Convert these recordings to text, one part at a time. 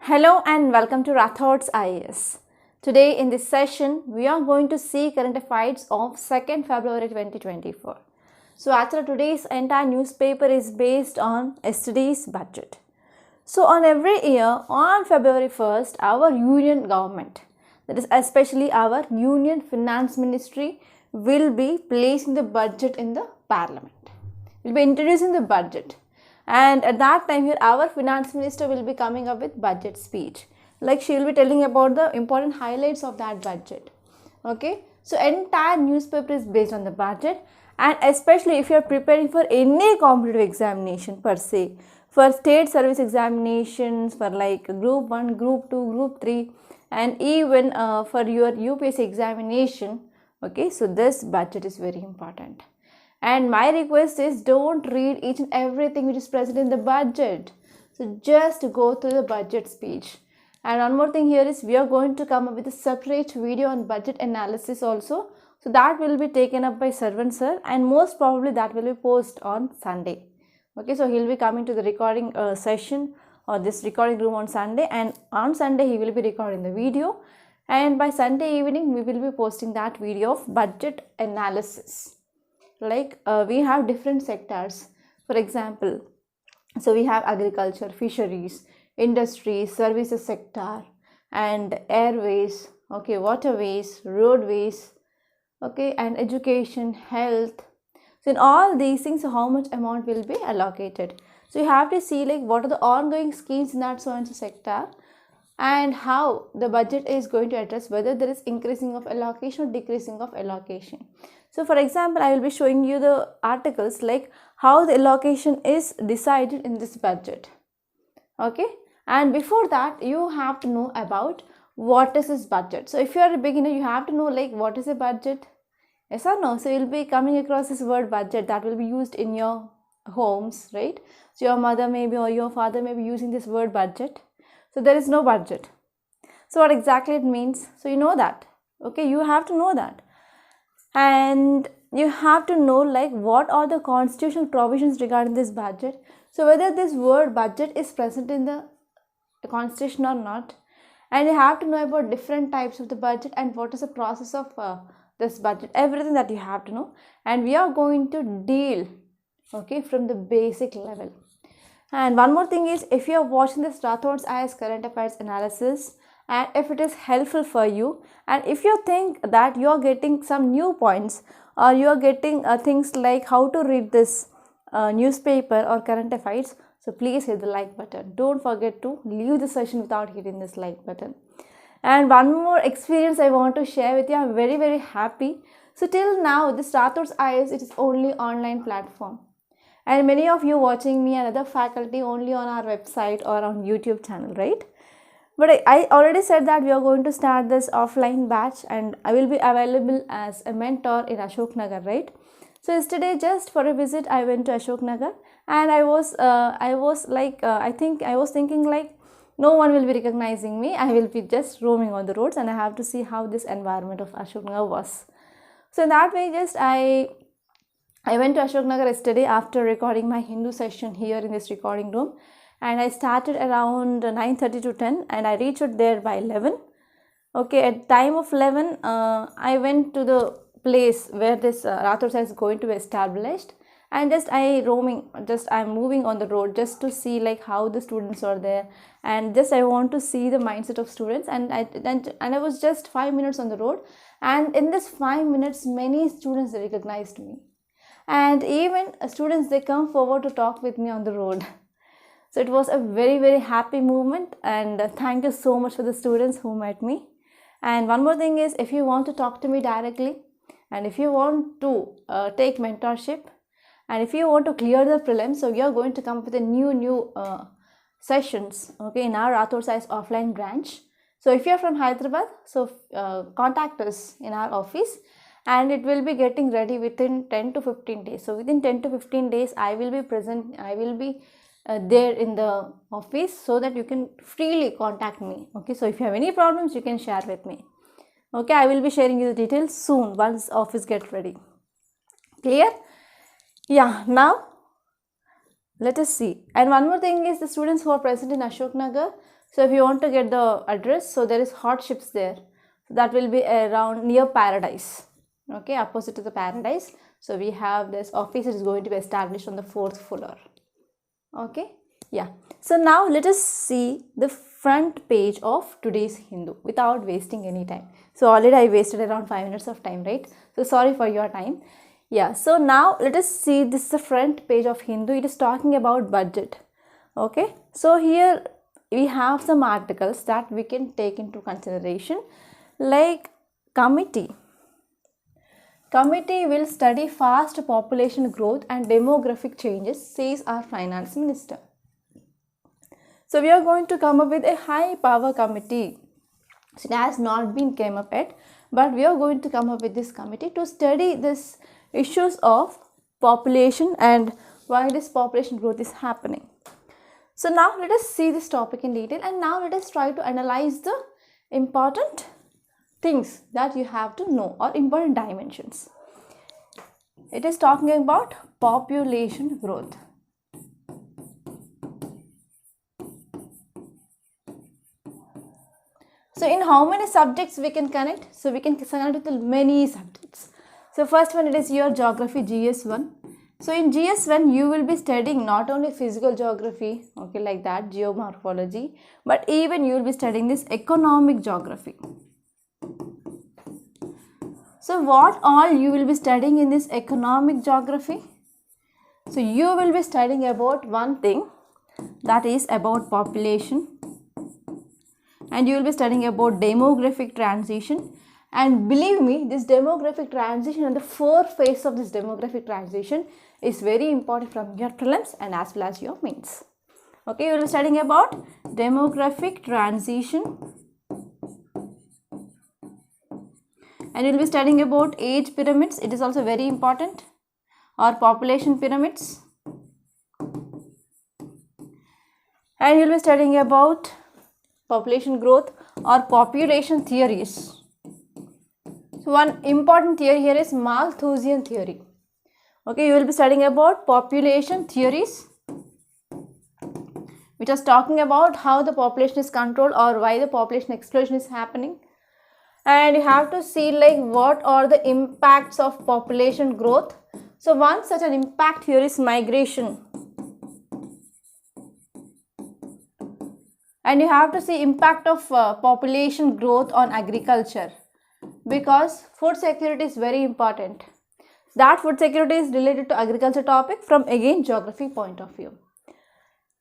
Hello and welcome to Rathods IAS. Today in this session, we are going to see current affairs of 2nd February 2024. So actually today's entire newspaper is based on yesterday's budget. So on every year, on February 1st, our union government, that is especially our Union Finance Ministry, will be placing the budget in the Parliament. Will be introducing the budget. And at that time here, our finance minister will be coming up with budget speech. Like she will be telling about the important highlights of that budget. Okay. So entire newspaper is based on the budget. And especially if you are preparing for any competitive examination per se, for state service examinations, for like group 1, group 2, group 3, and even for your UPSC examination. Okay. So this budget is very important. And my request is don't read each and everything which is present in the budget. So just go through the budget speech. And one more thing here is we are going to come up with a separate video on budget analysis also. So that will be taken up by Sarvan sir, and most probably that will be posted on Sunday. Okay, so he will be coming to the recording session or this recording room on Sunday, and on Sunday he will be recording the video, and by Sunday evening we will be posting that video of budget analysis. Like we have different sectors. For example, so we have agriculture, fisheries, industry, services sector, and airways, okay, waterways, roadways, okay, and education, health. So in all these things, how much amount will be allocated. So you have to see like what are the ongoing schemes in that so and so sector, and how the budget is going to address whether there is increasing of allocation or decreasing of allocation. So for example, I will be showing you the articles like how the allocation is decided in this budget. Okay, and before that you have to know about what is this budget. So if you are a beginner, you have to know like what is a budget, yes or no. So you will be coming across this word budget that will be used in your homes, right? So your mother maybe or your father may be using this word budget. So there is no budget. So what exactly it means? So you know that. Okay, you have to know that. And you have to know like what are the constitutional provisions regarding this budget. So whether this word budget is present in the constitution or not. And you have to know about different types of the budget and what is the process of this budget. Everything that you have to know. And we are going to deal, okay, from the basic level. And one more thing is, if you are watching this Rathods IAS current affairs analysis, and if it is helpful for you, and if you think that you are getting some new points, or you are getting things like how to read this newspaper or current affairs, so please hit the like button. Don't forget to leave the session without hitting this like button. And one more experience I want to share with you. I'm very happy. So till now, this Rathods IAS, it is only online platform. And many of you watching me and other faculty only on our website or on YouTube channel, right? But I already said that we are going to start this offline batch, and I will be available as a mentor in Ashok Nagar, right? So yesterday, just for a visit, I went to Ashok Nagar, and I was thinking like no one will be recognizing me. I will be just roaming on the roads, and I have to see how this environment of Ashok Nagar was. So in that way, just I went to Ashok Nagar yesterday after recording my Hindu session here in this recording room, and I started around 9:30 to 10, and I reached there by 11. Okay, at time of 11, I went to the place where this Rathods is going to be established, and I'm moving on the road just to see like how the students are there, and just I want to see the mindset of students, and I was just 5 minutes on the road, and in this 5 minutes, many students recognized me. And even students, they come forward to talk with me on the road. So it was a very happy moment, and thank you so much for the students who met me. And one more thing is, if you want to talk to me directly, and if you want to take mentorship, and if you want to clear the prelims, so we are going to come up with a new sessions, okay, in our Rathods IAS offline branch. So if you are from Hyderabad, so contact us in our office, and it will be getting ready within 10 to 15 days. So within 10 to 15 days, I will be present. I will be there in the office, so that you can freely contact me. Okay, so if you have any problems, you can share with me. Okay, I will be sharing you the details soon once office gets ready. Clear? Yeah, now Let us see. And one more thing is the students who are present in Ashok Nagar. So if you want to get the address, so there is hot ships there. So that will be around near Paradise. Okay, opposite to the Paradise. So we have this office is going to be established on the 4th floor. Okay, yeah. So now let us see the front page of today's Hindu without wasting any time. So already I wasted around 5 minutes of time, right? So sorry for your time. Yeah, so now let us see, this is the front page of Hindu. It is talking about budget. Okay, so here we have some articles that we can take into consideration, like committee will study fast population growth and demographic changes, says our finance minister. So we are going to come up with a high power committee. So it has not been came up yet, but we are going to come up with this committee to study this issues of population and why this population growth is happening. So now let us see this topic in detail, and now let us try to analyze the important things that you have to know, or important dimensions. It is talking about population growth. So in how many subjects we can connect? So we can connect with many subjects. So first one, it is your geography, GS1. So in GS1 you will be studying not only physical geography, okay, like that, geomorphology, but even you will be studying this economic geography. So what all you will be studying in this economic geography? So you will be studying about one thing, that is about population, and you will be studying about demographic transition. And believe me, this demographic transition and the 4 phases of this demographic transition is very important from your prelims and as well as your mains. Okay, you will be studying about demographic transition, and you will be studying about age pyramids. It is also very important, or population pyramids, and you will be studying about population growth or population theories. So one important theory here is Malthusian theory. Okay, you will be studying about population theories, which is talking about how the population is controlled or why the population explosion is happening. And you have to see like what are the impacts of population growth. So one such an impact here is migration. And you have to see impact of population growth on agriculture, because food security is very important. That food security is related to agriculture topic from again geography point of view,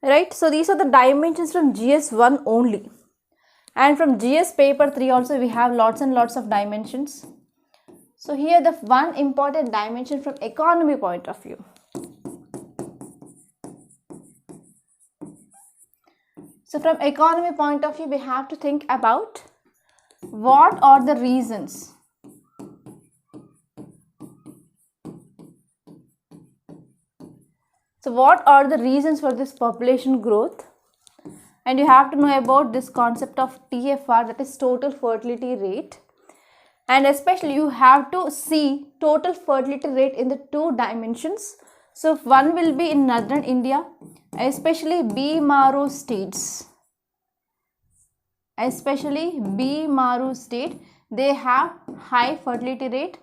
right? So these are the dimensions from GS1 only, and from GS paper 3 also we have lots and lots of dimensions. So here the one important dimension from economy point of view. So from economy point of view, we have to think about what are the reasons. So what are the reasons for this population growth? And you have to know about this concept of TFR, that is total fertility rate. And especially you have to see total fertility rate in the 2 dimensions. So one will be in northern India, especially B-Maru states. Especially B-Maru state, they have high fertility rate,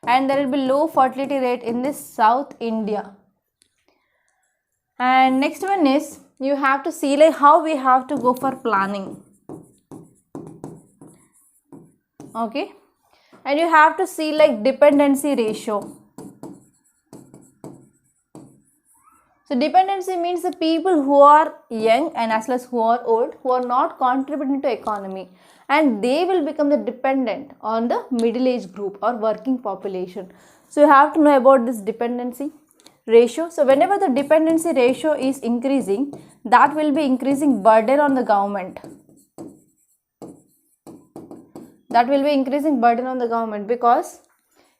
and there will be low fertility rate in this South India. And next one is, you have to see like how we have to go for planning. Okay, and you have to see like dependency ratio. So dependency means the people who are young and as well as who are old, who are not contributing to economy, and they will become the dependent on the middle age group or working population. So you have to know about this dependency ratio. So whenever the dependency ratio is increasing, that will be increasing burden on the government. That will be increasing burden on the government, because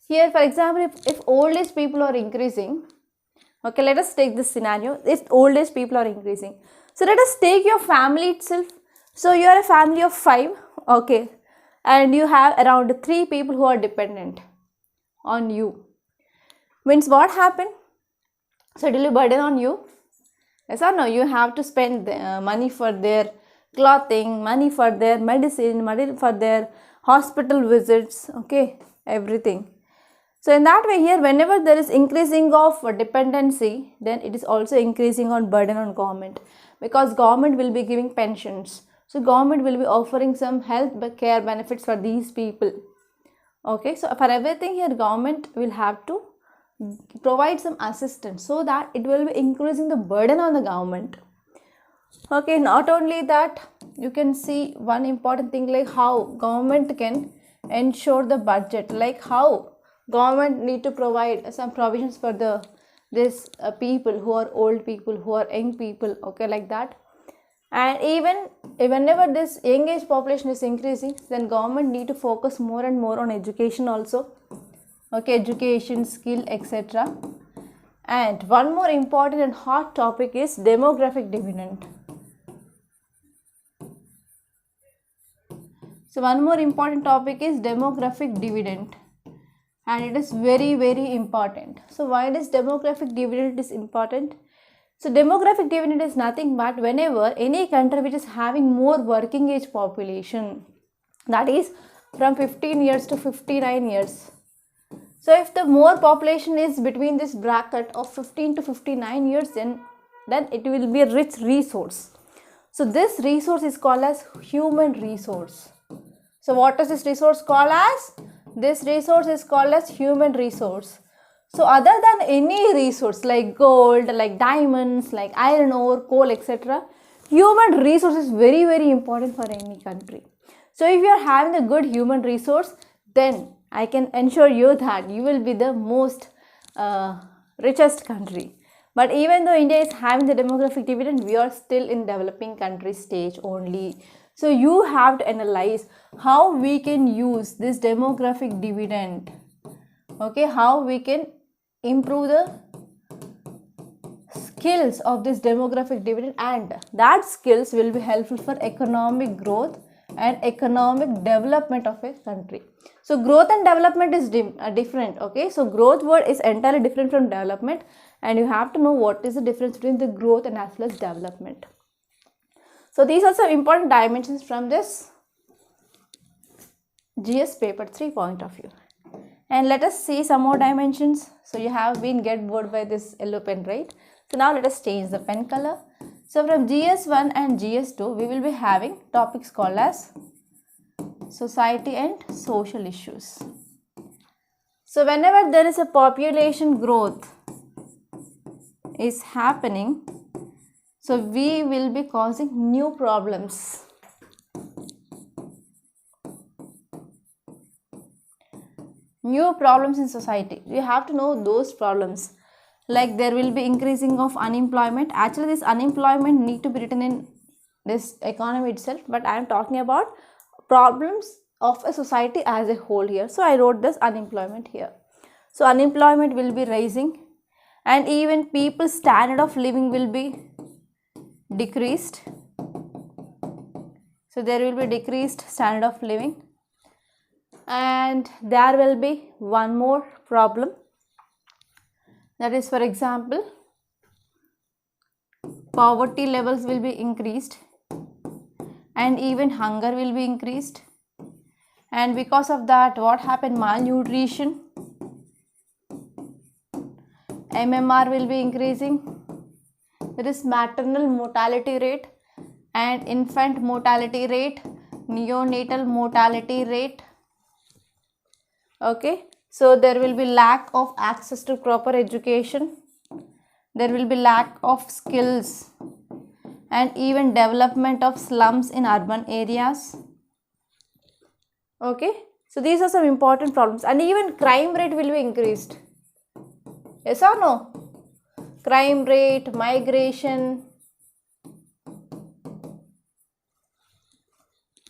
here for example if old age people are increasing, okay, let us take this scenario, if old age people are increasing. So let us take your family itself. So you are a family of 5, okay, and you have around 3 people who are dependent on you. Means what happened? So it will be burden on you. Yes or no? You have to spend money for their clothing, money for their medicine, money for their hospital visits, okay, everything. So in that way here, whenever there is increasing of dependency, then it is also increasing on burden on government, because government will be giving pensions. So government will be offering some health care benefits for these people. Okay, so for everything here, government will have to provide some assistance, so that it will be increasing the burden on the government. Okay, not only that, you can see one important thing, like how government can ensure the budget, like how government need to provide some provisions for this people who are old people, who are young people, okay, like that. And even whenever this young age population is increasing, then government need to focus more and more on education also, okay, education, skill, etc. And one more important and hot topic is demographic dividend. So one more important topic is demographic dividend, and it is very, very important. So why this demographic dividend is important? So demographic dividend is nothing but whenever any country which is having more working age population, that is from 15 years to 59 years. So if the more population is between this bracket of 15 to 59 years, then it will be a rich resource. So this resource is called as human resource. So what is this resource called as? This resource is called as human resource. So other than any resource like gold, like diamonds, like iron ore, coal, etc., human resource is very, very important for any country. So if you are having a good human resource, then I can ensure you that you will be the most richest country. But even though India is having the demographic dividend, we are still in developing country stage only. So you have to analyze how we can use this demographic dividend, okay, how we can improve the skills of this demographic dividend, and that skills will be helpful for economic growth and economic development of a country. So growth and development is different, okay. So growth word is entirely different from development, and you have to know what is the difference between the growth and as well as development. So these are some important dimensions from this GS paper 3 point of view. And let us see some more dimensions. So you have been get bored by this yellow pen, right? So now let us change the pen color. So from GS1 and GS2, we will be having topics called as society and social issues. So whenever there is a population growth is happening, so we will be causing new problems. New problems in society. You have to know those problems. Like there will be increasing of unemployment. Actually, this unemployment need to be written in this economy itself, but I am talking about problems of a society as a whole here. So I wrote this unemployment here. So unemployment will be rising, and even people's standard of living will be decreased. So there will be decreased standard of living. And there will be one more problem, that is, for example, poverty levels will be increased, and even hunger will be increased, and because of that, what happened? Malnutrition, MMR will be increasing. There is maternal mortality rate and infant mortality rate, neonatal mortality rate. Okay, so there will be lack of access to proper education, there will be lack of skills, and even development of slums in urban areas. Okay, so these are some important problems, and even crime rate will be increased. Yes or no? Crime rate, migration.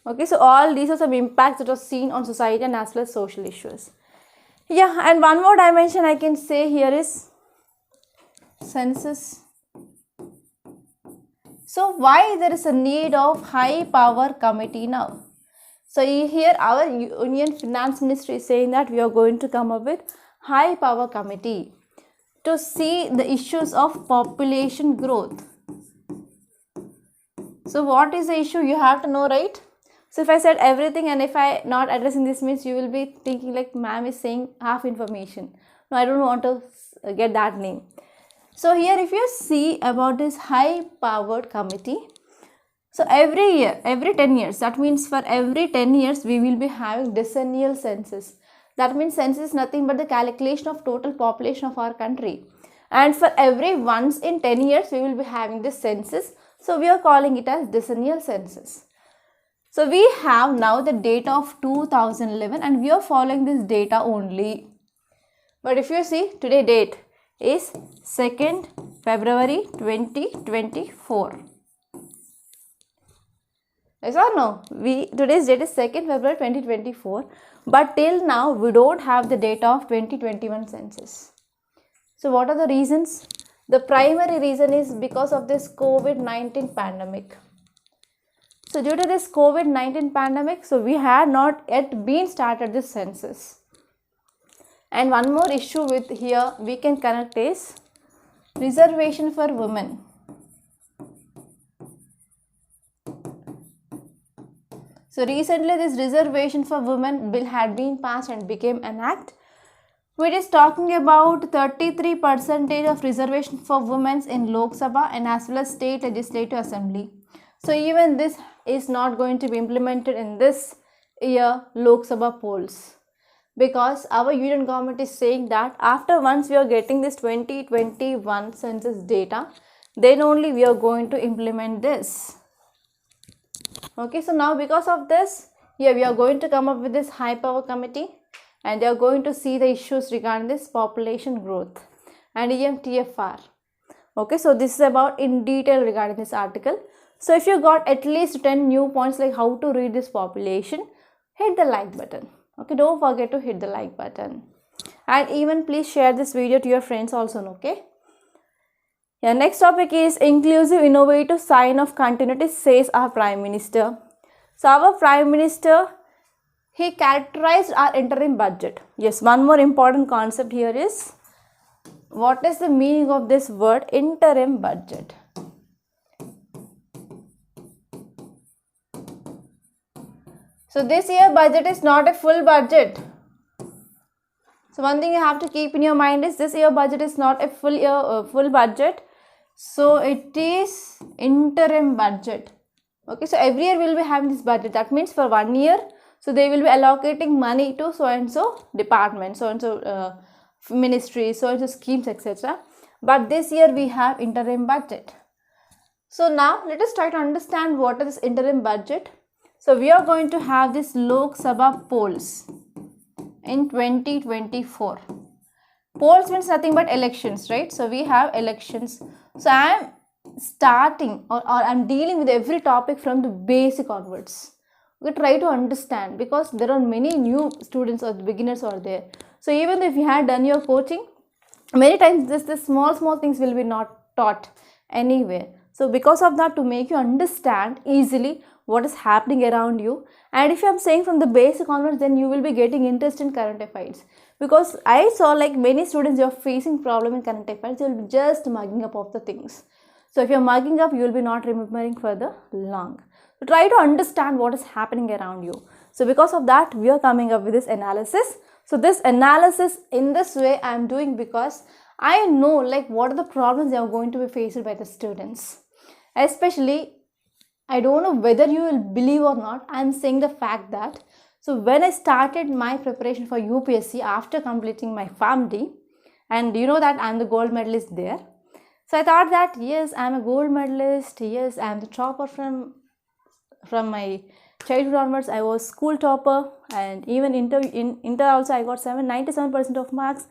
Okay, so all these are some impacts that are seen on society and as well as social issues. Yeah, and one more dimension I can say here is census. So why there is a need of high power committee now? So here our Union Finance Ministry is saying that we are going to come up with high power committee to see the issues of population growth. So what is the issue? You have to know, right? So if I said everything and if I not addressing this means you will be thinking like ma'am is saying half information. No, I don't want to get that name. So here if you see about this high powered committee, so every year, every 10 years, that means for every 10 years we will be having decennial census. That means census is nothing but the calculation of total population of our country. And for every once in 10 years we will be having this census. So we are calling it as decennial census. So we have now the data of 2011 and we are following this data only. But if you see today date is 2nd February 2024. Yes or no? Today's date is 2nd February 2024. But till now we don't have the data of 2021 census. So what are the reasons? The primary reason is because of this COVID-19 pandemic. So due to this COVID-19 pandemic, so we had not yet been started this census. And one more issue with here we can connect is reservation for women. So recently this reservation for women bill had been passed and became an act, which is talking about 33% of reservation for women in Lok Sabha and as well as state legislative assembly. So even this is not going to be implemented in this year Lok Sabha polls, because our union government is saying that after once we are getting this 2021 census data, then only we are going to implement this. Okay, so now because of this, here we are going to come up with this high power committee and they are going to see the issues regarding this population growth and EMTFR. Okay, so this is about in detail regarding this article. So if you got at least 10 new points like how to read this population, hit the like button. Okay, don't forget to hit the like button. And even please share this video to your friends also, okay? Yeah, next topic is inclusive, innovative sign of continuity, says our Prime Minister. So our Prime Minister, he characterized our interim budget. Yes, one more important concept here is, what is the meaning of this word interim budget? So this year budget is not a full budget. So one thing you have to keep in your mind is this year budget is not a full budget. So it is interim budget. Okay, so every year we will be having this budget. That means for 1 year, so they will be allocating money to so and so department, so and so ministry, so and so schemes, etc. But this year we have interim budget. So now let us try to understand what is this interim budget. So we are going to have this Lok Sabha polls in 2024. Polls means nothing but elections, right? So we have elections. So I am starting or I am dealing with every topic from the basic onwards. We try to understand because there are many new students or beginners are there. So even if you had done your coaching, many times this small things will be not taught anywhere. So because of that, to make you understand easily what is happening around you, and if I am saying from the basic onwards, then you will be getting interest in current affairs. Because I saw like many students, you are facing problem in current affairs, you will be just mugging up of the things. So if you are mugging up, you will be not remembering for the long. So try to understand what is happening around you. So because of that, we are coming up with this analysis. So this analysis in this way I am doing because I know like what are the problems they are going to be faced by the students. Especially, I don't know whether you will believe or not, I am saying the fact that, so when I started my preparation for UPSC after completing my PharmD, and you know that I am the gold medalist there. So I thought that yes, I am a gold medalist, yes, I am the topper from my childhood onwards. I was school topper, and even in inter also I got 97% of marks,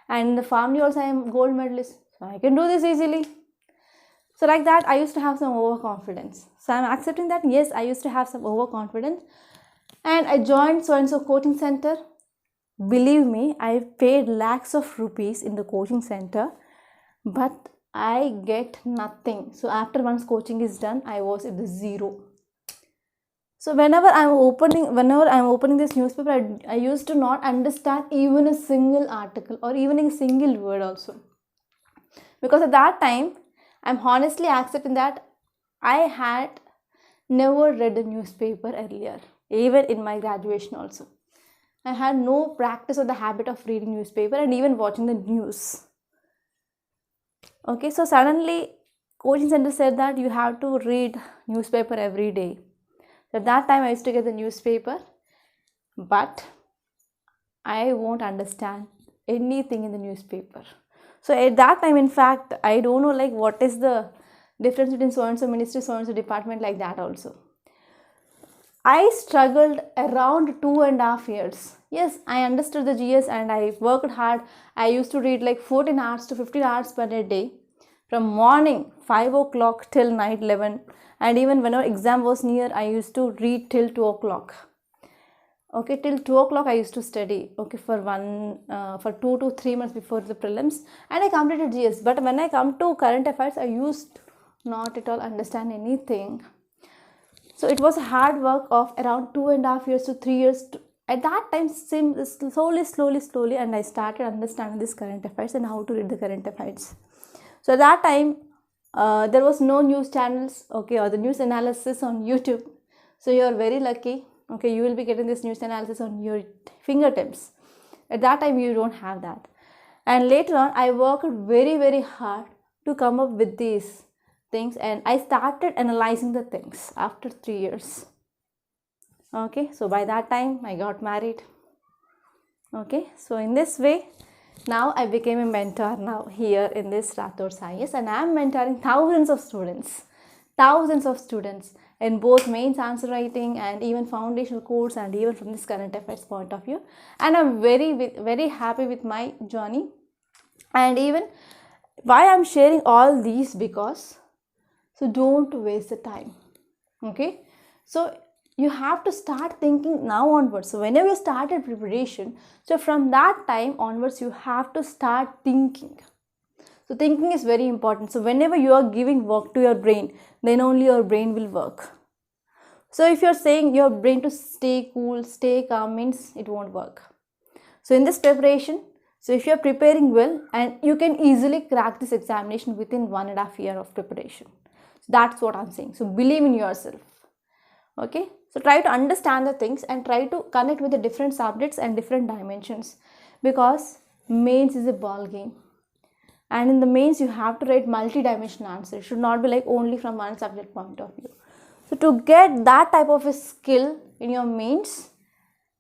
and in the PharmD also I am gold medalist. So I can do this easily. So like that, I used to have some overconfidence. So I am accepting that yes, I used to have some overconfidence, and I joined so and so coaching center. Believe me, I paid lakhs of rupees in the coaching center, but I get nothing. So after once coaching is done, I was at the zero. So whenever I'm opening this newspaper, I used to not understand even a single article or even a single word also. Because at that time, I'm honestly accepting that I had never read the newspaper earlier, even in my graduation also. I had no practice or the habit of reading newspaper and even watching the news. Okay, so suddenly coaching center said that you have to read newspaper every day. At that time I used to get the newspaper, but I won't understand anything in the newspaper. So at that time, in fact, I don't know like what is the difference between so and so ministry, so and so department, like that also. I struggled around 2.5 years. Yes, I understood the GS and I worked hard. I used to read like 14 hours to 15 hours per day, from morning 5 o'clock till night 11, and even whenever exam was near, I used to read till 2 o'clock. Okay, till 2 o'clock I used to study, okay, for 2 to 3 months before the prelims, and I completed GS. But when I come to current affairs, I used not at all understand anything. So it was a hard work of around 2.5 years to 3 years. At that time, slowly, and I started understanding this current affairs and how to read the current affairs. So at that time, there was no news channels, okay, or the news analysis on YouTube. So you are very lucky. Okay, you will be getting this news analysis on your fingertips. At that time, you don't have that. And later on, I worked very hard to come up with these things, and I started analyzing the things after 3 years. Okay, so by that time, I got married. Okay, so in this way, now I became a mentor now here in this Rathods IAS, and I am mentoring thousands of students in both mains answer writing and even foundational course, and even from this current affairs point of view. And I'm very happy with my journey. And even why I'm sharing all these, because so don't waste the time. Okay, so you have to start thinking now onwards. So whenever you started preparation, so from that time onwards, you have to start thinking. So thinking is very important. So whenever you are giving work to your brain, then only your brain will work. So if you're saying your brain to stay cool, stay calm, means it won't work. So in this preparation, so if you're preparing well, and you can easily crack this examination within 1.5 years of preparation. So that's what I'm saying. So believe in yourself. Okay, so try to understand the things and try to connect with the different subjects and different dimensions, because mains is a ball game. And in the mains, you have to write multi-dimensional answers. It should not be like only from one subject point of view. So to get that type of a skill in your mains,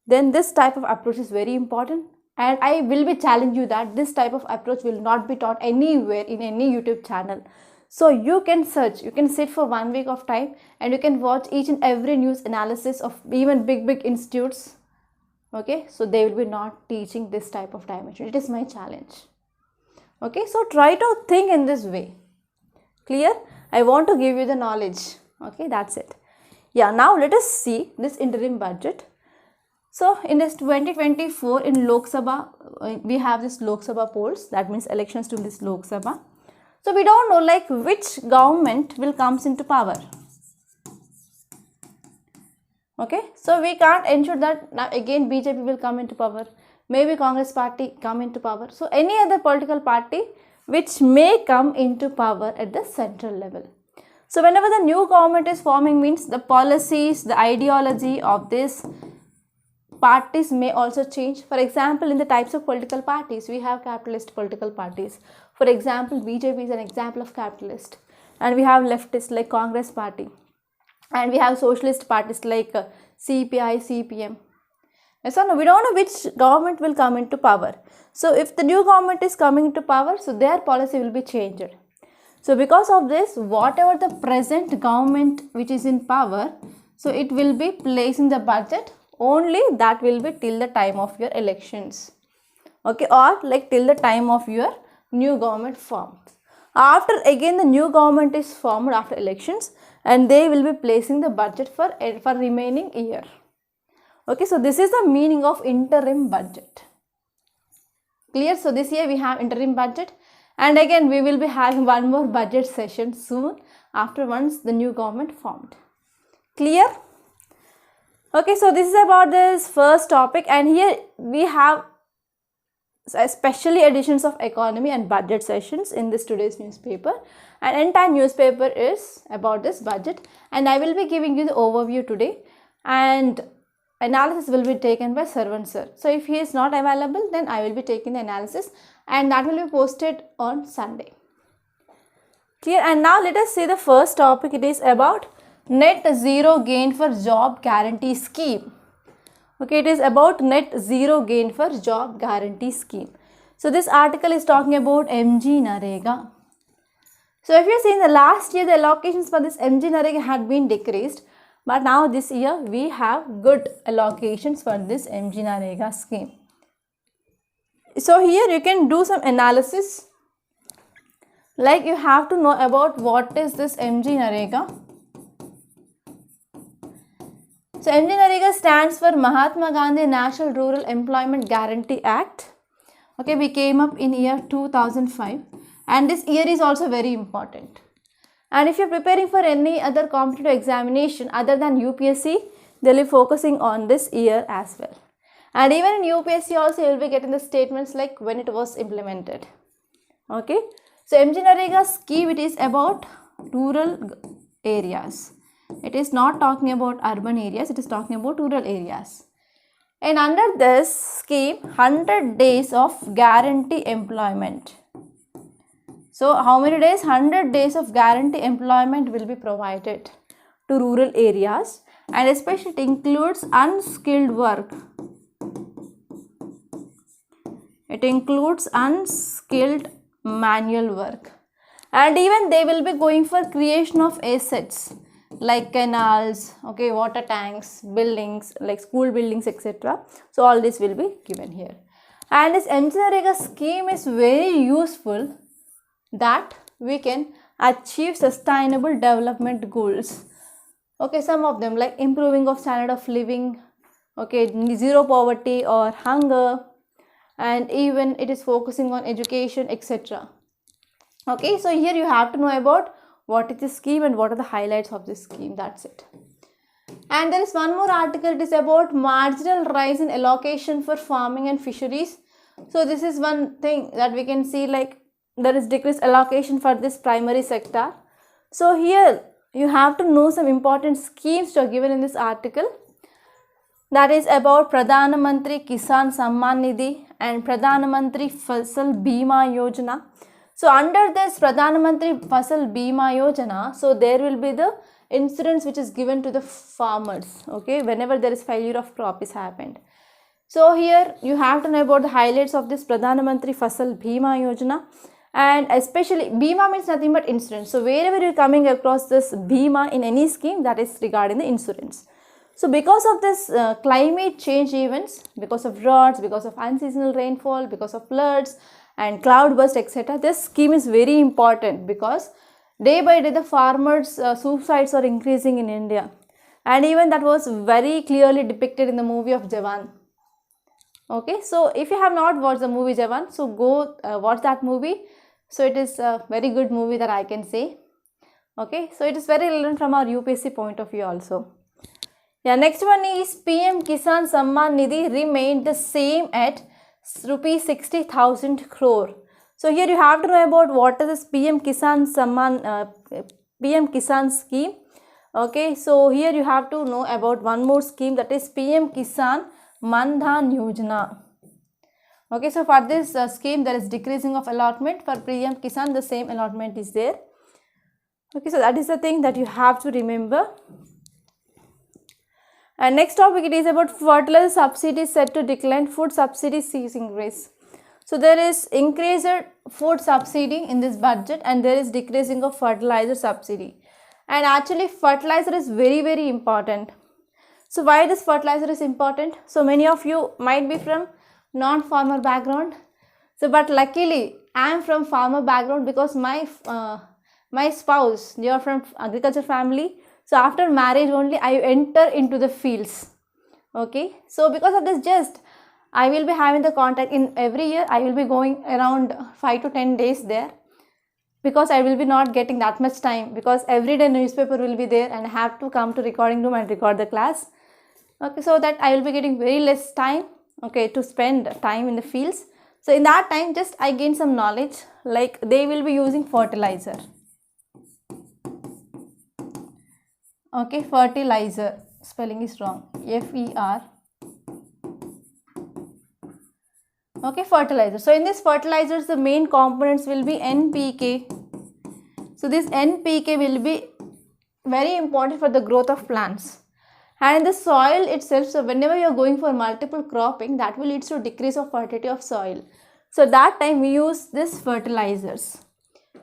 then this type of approach is very important. And I will be challenging you that this type of approach will not be taught anywhere in any YouTube channel. So you can search, you can sit for 1 week of time, and you can watch each and every news analysis of even big institutes. Okay, so they will be not teaching this type of dimension. It is my challenge. Okay, so try to think in this way. Clear? I want to give you the knowledge. Okay, that's it. Yeah, now let us see this interim budget. So in this 2024 in Lok Sabha, we have this Lok Sabha polls, that means elections to this Lok Sabha. So we don't know like which government will comes into power. Okay, so we can't ensure that now again BJP will come into power, maybe Congress party come into power. So any other political party which may come into power at the central level. So whenever the new government is forming, means the policies, the ideology of this parties may also change. For example, in the types of political parties, we have capitalist political parties. For example, BJP is an example of capitalist. And we have leftists like Congress party. And we have socialist parties like CPI, CPM. So no, we don't know which government will come into power. So if the new government is coming into power, so their policy will be changed. So because of this, whatever the present government which is in power, so it will be placing the budget, only that will be till the time of your elections. Okay, or like till the time of your new government formed. After again the new government is formed after elections, and they will be placing the budget for remaining year. Okay, so this is the meaning of interim budget. Clear? So this year we have interim budget, and again we will be having one more budget session soon after once the new government formed. Clear? Okay, so this is about this first topic, and here we have especially editions of economy and budget sessions in this today's newspaper, and entire newspaper is about this budget, and I will be giving you the overview today, and analysis will be taken by Servant sir. So if he is not available, then I will be taking the analysis, and that will be posted on Sunday. Clear? And now let us see the first topic. It is about net zero gain for job guarantee scheme. Okay, it is about net zero gain for job guarantee scheme. So this article is talking about MGNREGA. So if you see in the last year, the allocations for this MGNREGA had been decreased, but now this year we have good allocations for this MGNREGA scheme. So here you can do some analysis, like you have to know about what is this MGNREGA. So MGNREGA stands for Mahatma Gandhi National Rural Employment Guarantee Act. Okay, we came up in year 2005, and this year is also very important. And if you are preparing for any other competitive examination other than UPSC, they will be focusing on this year as well. And even in UPSC also, you will be getting the statements like when it was implemented. Okay, so MGNREGA scheme, it is about rural areas. It is not talking about urban areas, it is talking about rural areas. And under this scheme, 100 days of guarantee employment. So how many days? 100 days of guarantee employment will be provided to rural areas, and especially it includes unskilled work. It includes unskilled manual work, and even they will be going for creation of assets like canals, okay, water tanks, buildings like school buildings, etc. So all this will be given here. And this MGNREGA scheme is very useful that we can achieve sustainable development goals. Okay, some of them like improving of standard of living, okay, zero poverty or hunger, and even it is focusing on education, etc. Okay, so here you have to know about what is the scheme and what are the highlights of this scheme. That's it. And there is one more article. It is about marginal rise in allocation for farming and fisheries. So this is one thing that we can see, like there is decreased allocation for this primary sector. So here you have to know some important schemes which are given in this article. That is about Pradhan Mantri Kisan Samman Nidhi and Pradhan Mantri Fasal Bima Yojana. So under this Pradhan Mantri Fasal Bima Yojana, so there will be the insurance which is given to the farmers, okay, whenever there is failure of crop is happened. So here you have to know about the highlights of this Pradhan Mantri Fasal Bima Yojana, and especially Bima means nothing but insurance. So wherever you are coming across this Bima in any scheme, that is regarding the insurance. So because of this climate change events, because of droughts, because of unseasonal rainfall, because of floods and cloud burst, etc., this scheme is very important because day by day the farmers' suicides are increasing in India, and even that was very clearly depicted in the movie of Jawan. Okay, so if you have not watched the movie Jawan, so go watch that movie. So it is a very good movie that I can say. Okay, so it is very relevant from our UPSC point of view also. Yeah, next one is PM Kisan Samman Nidhi remained the same at rupees 60,000 crore. So here you have to know about what is this PM Kisan Samman PM Kisan scheme. Okay, so here you have to know about one more scheme, that is PM Kisan Mandhan Yojana. Okay, so for this scheme there is decreasing of allotment. For PM Kisan the same allotment is there. Okay, so that is the thing that you have to remember. And next topic, it is about fertilizer subsidy set to decline, food subsidy sees increase. So there is increased food subsidy in this budget, and there is decreasing of fertilizer subsidy. And actually fertilizer is very important. So why this fertilizer is important? So many of you might be from non-farmer background. So but luckily I am from farmer background because my spouse, they are from agriculture family. So after marriage only I enter into the fields. Okay, so because of this, just I will be having the contact in every year. I will be going around 5 to 10 days there, because I will be not getting that much time, because every day newspaper will be there and I have to come to recording room and record the class. Okay, so that I will be getting very less time, okay, to spend time in the fields. So in that time, just I gain some knowledge, like they will be using fertilizer. Okay, fertilizer, spelling is wrong, F-E-R. Okay, fertilizer. So in this fertilizers, the main components will be NPK. So this NPK will be very important for the growth of plants. And in the soil itself, so whenever you are going for multiple cropping, that will lead to decrease of fertility of soil. So that time we use this fertilizers.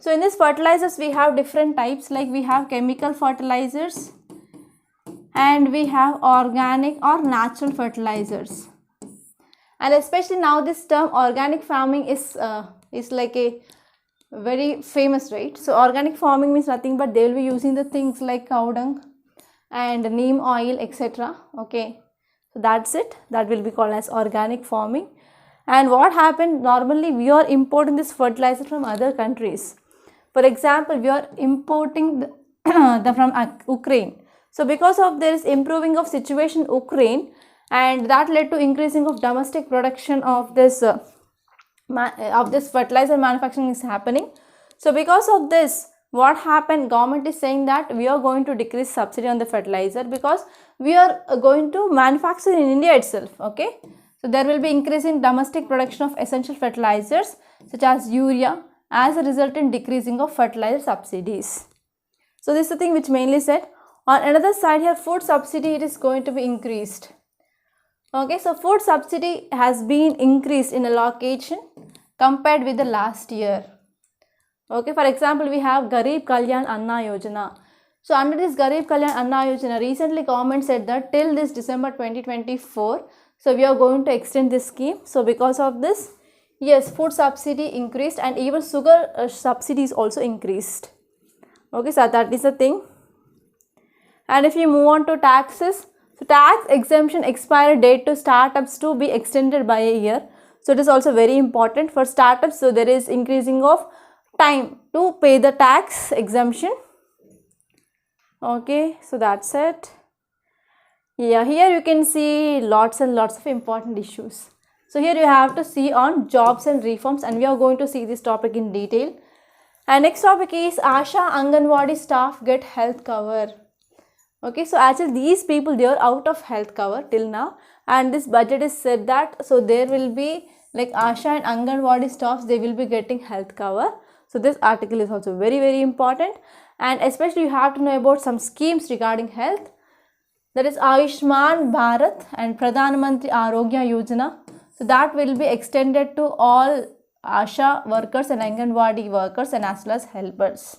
So in these fertilizers, we have different types, like we have chemical fertilizers and we have organic or natural fertilizers. And especially now this term organic farming is like a very famous, right? So organic farming means nothing but they will be using the things like cow dung and neem oil, etc. Okay, so that's it, that will be called as organic farming. And what happened, normally we are importing this fertilizer from other countries. For example, we are importing from Ukraine. So because of there is improving of situation in Ukraine, and that led to increasing of domestic production of this fertilizer manufacturing is happening. So because of this, what happened, government is saying that we are going to decrease subsidy on the fertilizer because we are going to manufacture in India itself. Okay, so there will be increase in domestic production of essential fertilizers such as urea, as a result in decreasing of fertilizer subsidies. So this is the thing which mainly said. On another side here, food subsidy, it is going to be increased. Okay, so food subsidy has been increased in allocation compared with the last year. Okay, for example, we have Garib Kalyan Anna Yojana. So under this Garib Kalyan Anna Yojana, recently government said that till this December 2024, so we are going to extend this scheme. So because of this, yes, food subsidy increased and even sugar subsidy is also increased. Okay, so that is the thing. And if you move on to taxes, so tax exemption expiry date to startups to be extended by a year. So it is also very important for startups. So there is increasing of time to pay the tax exemption. Okay, so that's it. Yeah, here you can see lots and lots of important issues. So here you have to see on jobs and reforms, and we are going to see this topic in detail. And next topic is Asha Anganwadi staff get health cover. Okay, so actually these people, they are out of health cover till now, and this budget is said that so there will be like Asha and Anganwadi staffs, they will be getting health cover. So this article is also very, very important, and especially you have to know about some schemes regarding health. That is Ayushman Bharat and Pradhan Mantri Arogya Yojana. So that will be extended to all Asha workers and Anganwadi workers and as well as helpers.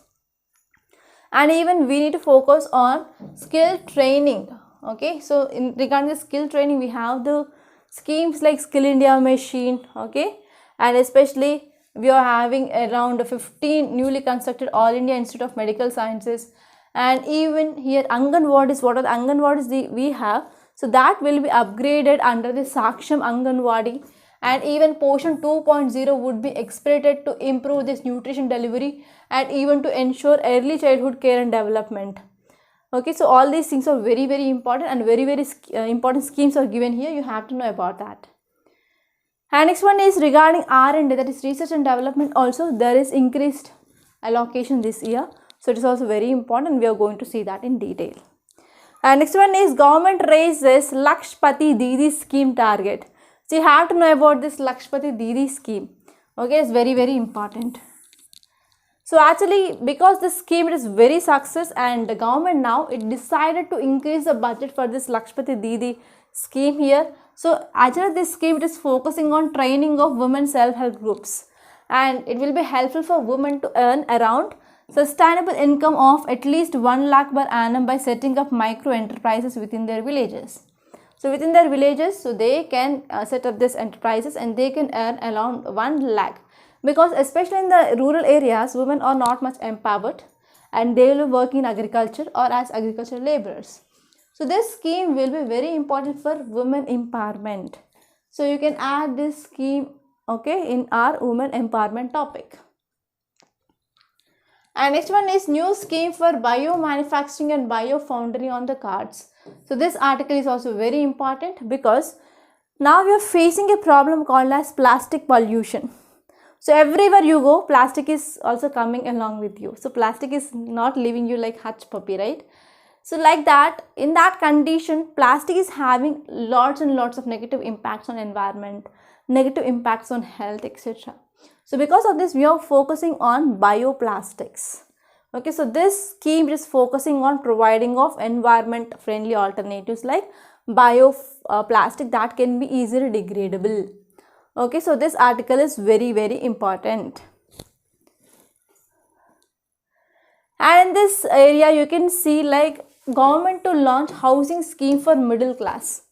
And even we need to focus on skill training. Okay, so in regarding the skill training, we have the schemes like Skill India Machine. Okay, and especially we are having around 15 newly constructed All India Institute of Medical Sciences, and even here Anganwadis, what are the Anganwadis we have, so that will be upgraded under the Saksham Anganwadi, and even portion 2.0 would be expected to improve this nutrition delivery and even to ensure early childhood care and development. Okay, so all these things are very, very important, and very, very important schemes are given here. You have to know about that. And next one is regarding R&D, that is research and development. Also there is increased allocation this year, so it is also very important. We are going to see that in detail. And next one is government raises Lakshpati Didi scheme target. So you have to know about this Lakshpati Didi scheme. Okay, it's very, very important. So actually, because this scheme is very success, and the government now it decided to increase the budget for this Lakshpati Didi scheme here. So actually this scheme, it is focusing on training of women self-help groups, and it will be helpful for women to earn around sustainable income of at least 1 lakh per annum by setting up micro enterprises within their villages. So within their villages, so they can set up these enterprises and they can earn around 1 lakh. Because especially in the rural areas, women are not much empowered and they will be working in agriculture or as agricultural laborers. So this scheme will be very important for women empowerment. So you can add this scheme, okay, in our women empowerment topic. And next one is new scheme for Biom Manufacturing and Bio Foundry on the cards. So this article is also very important because Now we are facing a problem called as plastic pollution. So everywhere you go, plastic is also coming along with you. So plastic is not leaving you like hutch puppy, right? So like that, in that condition, plastic is having lots and lots of negative impacts on environment, negative impacts on health, etc. So because of this, we are focusing on bioplastics. Okay, so this scheme is focusing on providing of environment friendly alternatives like bioplastic that can be easily degradable. Okay, so this article is very, very important. And in this area, you can see like government to launch housing scheme for middle class.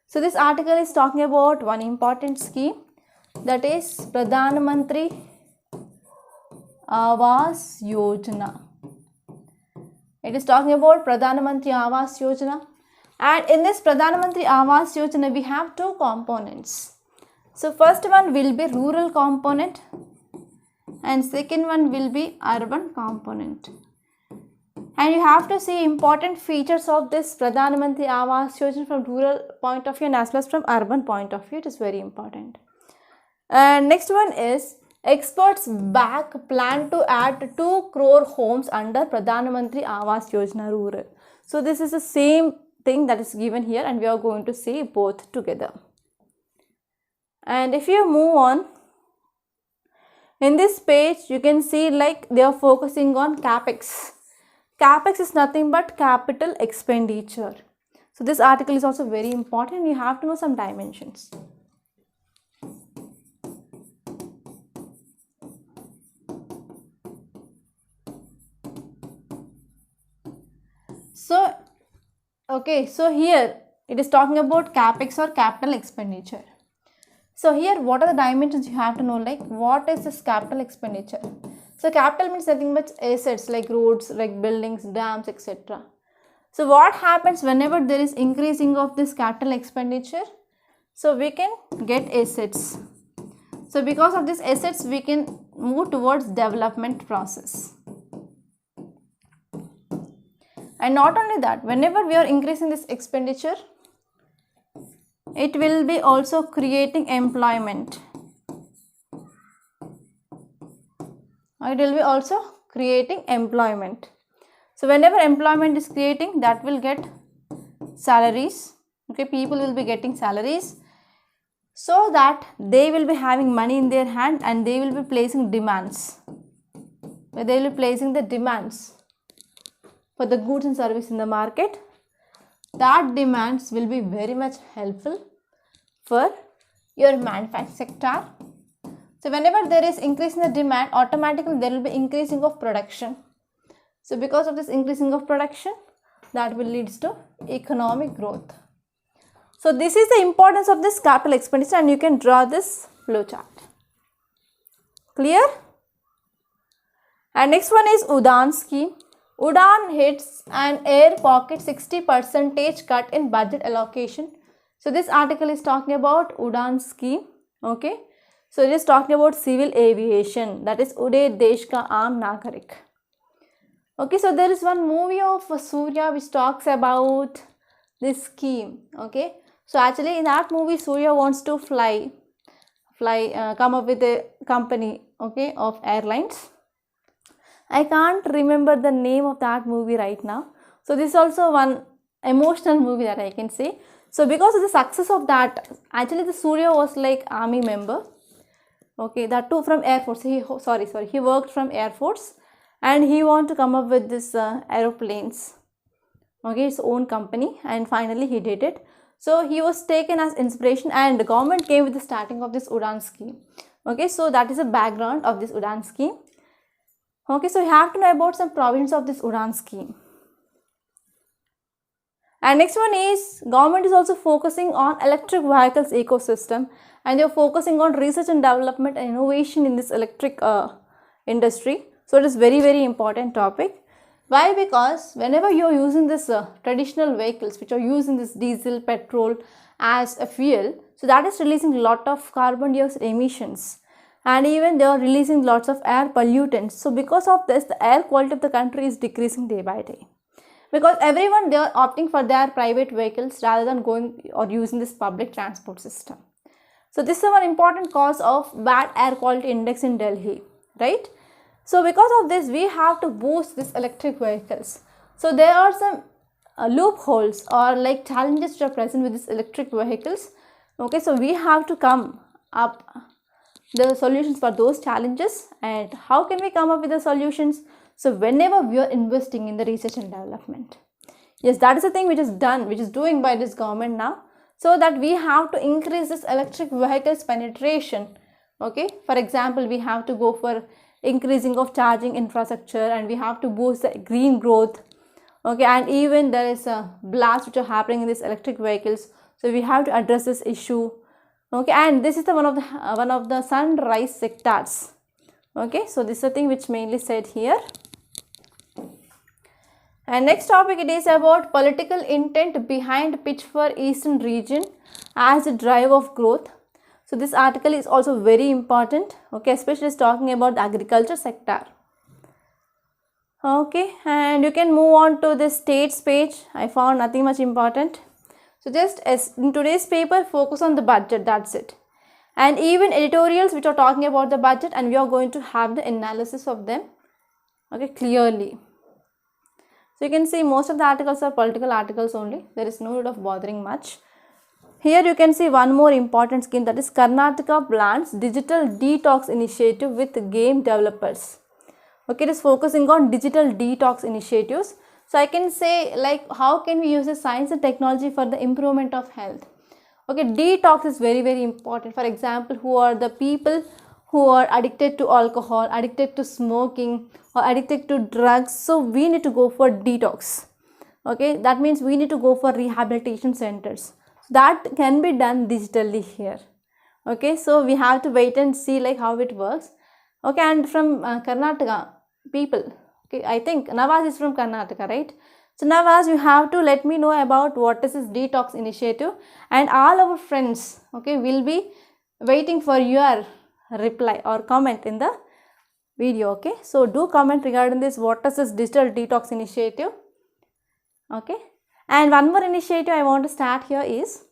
So this article is talking about one important scheme, that is Pradhan Mantri Awas Yojana. It is talking about Pradhan Mantri Awas Yojana. And in this Pradhan Mantri Awas Yojana, we have two components. So first one will be rural component and second one will be urban component. And you have to see important features of this Pradhan Mantri Awas Yojana from rural point of view and as well as from urban point of view. It is very important. And next one is experts back plan to add 2 crore homes under Pradhan Mantri Awas Yojana rural. So this is the same thing that is given here and we are going to see both together. And if you move on, in this page you can see like they are focusing on capex. Capex is nothing but capital expenditure. So this article is also very important. You have to know some dimensions. So here it is talking about capex or capital expenditure. So here what are the dimensions you have to know, like what is this capital expenditure? So capital means nothing but assets like roads, like buildings, dams, etc. So what happens whenever there is increasing of this capital expenditure? So we can get assets. So because of these assets we can move towards development process. And not only that, whenever we are increasing this expenditure, it will be also creating employment. It will be also creating employment. So whenever employment is creating, that will get salaries. Okay, people will be getting salaries so that they will be having money in their hand and they will be placing demands. They will be placing the demands for the goods and services in the market. That demands will be very much helpful for your manufacturing sector. So whenever there is increase in the demand, automatically there will be increasing of production. So because of this increasing of production, that will lead to economic growth. So this is the importance of this capital expenditure and you can draw this flow chart. Clear? And next one is UDAN scheme. UDAN hits an air pocket 60% cut in budget allocation. So this article is talking about UDAN scheme. Okay. So it is talking about civil aviation, that is Ude Desh Ka Aam Nagarik. Okay, so there is one movie of Surya which talks about this scheme. Okay, so actually in that movie Surya wants to come up with a company, okay, of airlines. I can't remember the name of that movie right now. So this is also one emotional movie that I can say. So because of the success of that, actually the Surya was like army member. Okay, that too from Air Force. He worked from Air Force and he wanted to come up with this aeroplanes. Okay, his own company, and finally he did it. So he was taken as inspiration and the government came with the starting of this UDAN scheme. Okay, so that is the background of this UDAN scheme. Okay, so you have to know about some provisions of this UDAN scheme. And next one is government is also focusing on electric vehicles ecosystem and they are focusing on research and development and innovation in this electric industry. So it is very, very important topic. Why? Because whenever you are using this traditional vehicles which are using this diesel, petrol as a fuel, so that is releasing a lot of carbon dioxide emissions and even they are releasing lots of air pollutants. So because of this, the air quality of the country is decreasing day by day. because everyone they are opting for their private vehicles rather than going or using this public transport system. So this is one important cause of bad air quality index in Delhi, right? So because of this, we have to boost these electric vehicles. So there are some loopholes or like challenges which are present with these electric vehicles. Okay, so we have to come up the solutions for those challenges. And how can we come up with the solutions? So whenever we are investing in the research and development, yes, that is the thing which is done, which is doing by this government now, so that we have to increase this electric vehicles penetration. Okay, for example, we have to go for increasing of charging infrastructure, and we have to boost the green growth. Okay, and even there is a blast which are happening in these electric vehicles, so we have to address this issue. Okay, and this is the one of the sunrise sectors. Okay, so this is the thing which mainly said here. And next topic, it is about political intent behind pitch for eastern region as a drive of growth. So this article is also very important. Okay, especially it's talking about the agriculture sector. Okay, and you can move on to the states page. I found nothing much important. So just as in today's paper, focus on the budget, that's it. And even editorials which are talking about the budget, and we are going to have the analysis of them, okay, clearly. So you can see most of the articles are political articles only. There is no need of bothering much. Here you can see one more important scheme, that is Karnataka plans digital detox initiative with game developers. Okay, it is focusing on digital detox initiatives. So I can say like how can we use the science and technology for the improvement of health. Okay, detox is very, very important. For example, who are the people who are addicted to alcohol, addicted to smoking, or addicted to drugs. So we need to go for detox. Okay, that means we need to go for rehabilitation centers. That can be done digitally here. Okay, so we have to wait and see like how it works. Okay, and from Karnataka people, okay, I think Nawaz is from Karnataka, right? So Nawaz, you have to let me know about what is this detox initiative, and all our friends, okay, will be waiting for your reply or comment in the video. Okay, so do comment regarding this, what is this digital detox initiative. Okay, and one more initiative I want to start here is,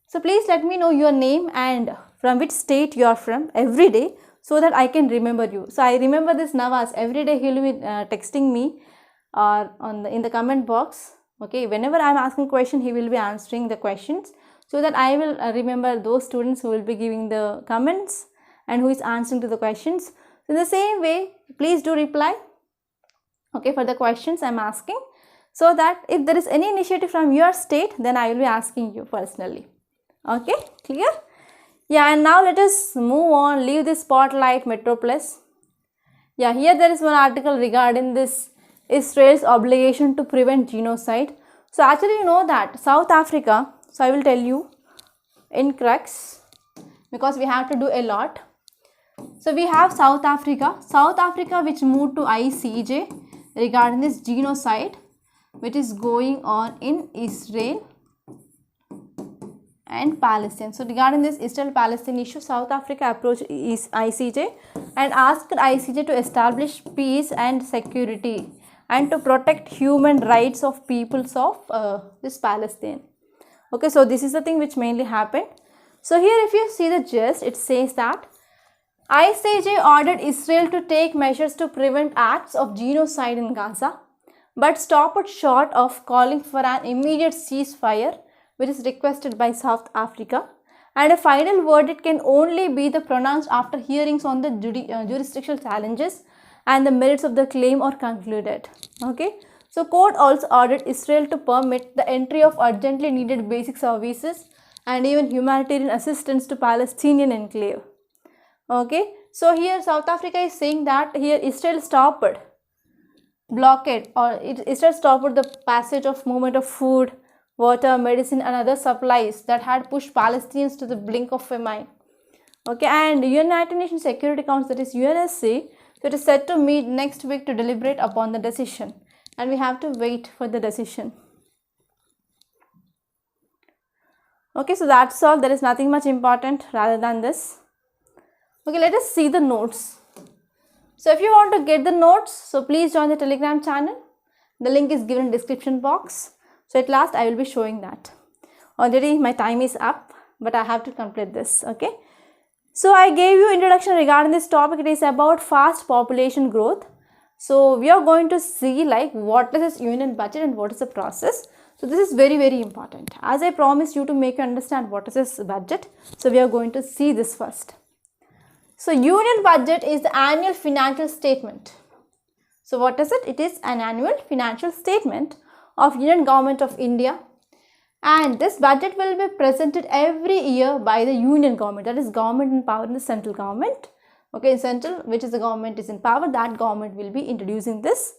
so please let me know your name and from which state you are from every day, so that I can remember you. So I remember this Nawaz, every day he will be texting me or in the comment box. Okay, whenever I am asking question, he will be answering the questions, so that I will remember those students who will be giving the comments and who is answering to the questions. So in the same way, please do reply, okay, for the questions I am asking, so that if there is any initiative from your state, then I will be asking you personally. Okay, clear? Yeah, and now let us move on, leave the spotlight Metropolis. Yeah, here there is one article regarding this Israel's obligation to prevent genocide. So actually you know that South Africa, so I will tell you in crux, because we have to do a lot. So we have South Africa which moved to ICJ regarding this genocide which is going on in Israel and Palestine. So regarding this Israel-Palestine issue, South Africa approached ICJ and asked ICJ to establish peace and security and to protect human rights of peoples of this Palestine. Okay, so this is the thing which mainly happened. So here if you see the gist, it says that ICJ ordered Israel to take measures to prevent acts of genocide in Gaza, but stopped short of calling for an immediate ceasefire, which is requested by South Africa, and a final verdict can only be pronounced after hearings on the jurisdictional challenges and the merits of the claim are concluded. Okay, so court also ordered Israel to permit the entry of urgently needed basic services and even humanitarian assistance to Palestinian enclave. Okay, so here South Africa is saying that here Israel stopped blockade, or Israel stopped the passage of movement of food, water, medicine and other supplies that had pushed Palestinians to the brink of famine. Okay, and United Nations Security Council, that is UNSC, so it is set to meet next week to deliberate upon the decision, and we have to wait for the decision. Okay, so that's all. There is nothing much important rather than this. Okay, let us see the notes. So if you want to get the notes, so please join the Telegram channel, The link is given in description box. So at last I will be showing that. Already my time is up, but I have to complete this. Okay. So I gave you introduction regarding this topic. It is about fast population growth. So we are going to see like what is this union budget and what is the process. So this is very important. As I promised you to make you understand what is this budget. So we are going to see this first. So union budget is the annual financial statement. So what is it? It is an annual financial statement of Union Government of India. And this budget will be presented every year by the union government, that is government in power in the central government. Okay, in central, which is the government is in power, that government will be introducing this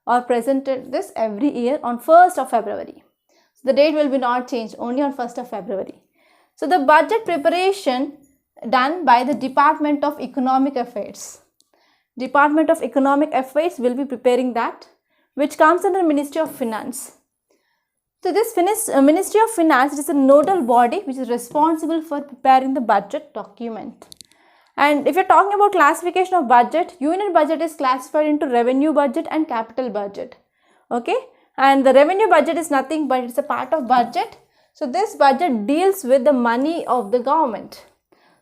or presented this every year on 1st of February. So the date will be not changed, only on 1st of February. So the budget preparation done by the Department of Economic Affairs. Department of Economic Affairs will be preparing that, which comes under Ministry of Finance. So this Ministry of Finance is a nodal body which is responsible for preparing the budget document. And if you are talking about classification of budget, union budget is classified into revenue budget and capital budget. Okay, and the revenue budget is nothing but it's a part of budget. So this budget deals with the money of the government.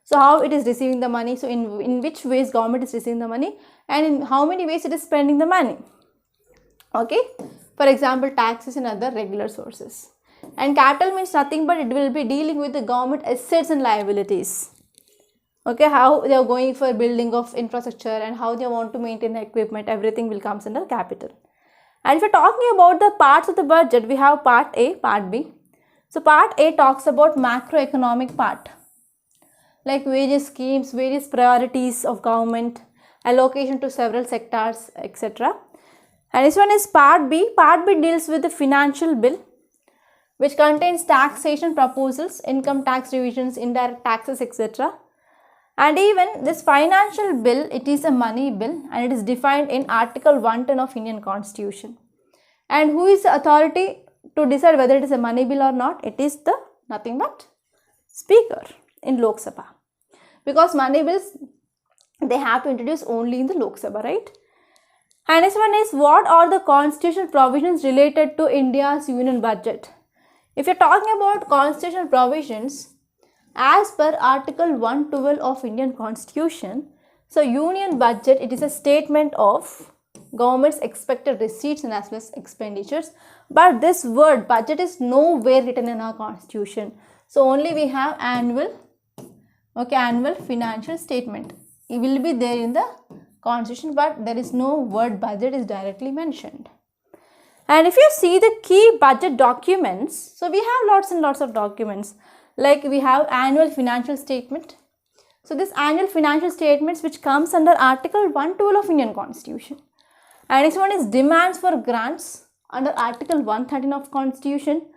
So how it is receiving the money, so in which ways government is receiving the money and in how many ways it is spending the money. Okay. For example, taxes and other regular sources. And capital means nothing but it will be dealing with the government assets and liabilities. Okay, how they are going for building of infrastructure and how they want to maintain the equipment, everything will come under capital. And if we are talking about the parts of the budget, we have part A, part B. So part A talks about macroeconomic part, like various schemes, various priorities of government, allocation to several sectors, etc. And this one is part B. Part B deals with the financial bill, which contains taxation proposals, income tax revisions, indirect taxes, etc. And even this financial bill, it is a money bill and it is defined in Article 110 of Indian Constitution. And who is the authority to decide whether it is a money bill or not? It is the nothing but Speaker in Lok Sabha. Because money bills, they have to introduce only in the Lok Sabha, right? And this one is what are the constitutional provisions related to India's union budget. If you are talking about constitutional provisions, as per Article 112 of Indian Constitution, so union budget, it is a statement of government's expected receipts and as well as expenditures. But this word budget is nowhere written in our constitution. So only we have annual financial statement. It will be there in the constitution, but there is no word budget is directly mentioned. And if you see the key budget documents, so we have lots and lots of documents, like we have annual financial statement. So this annual financial statements which comes under Article 112 of Indian Constitution. And this one is demands for grants under Article 113 of Constitution.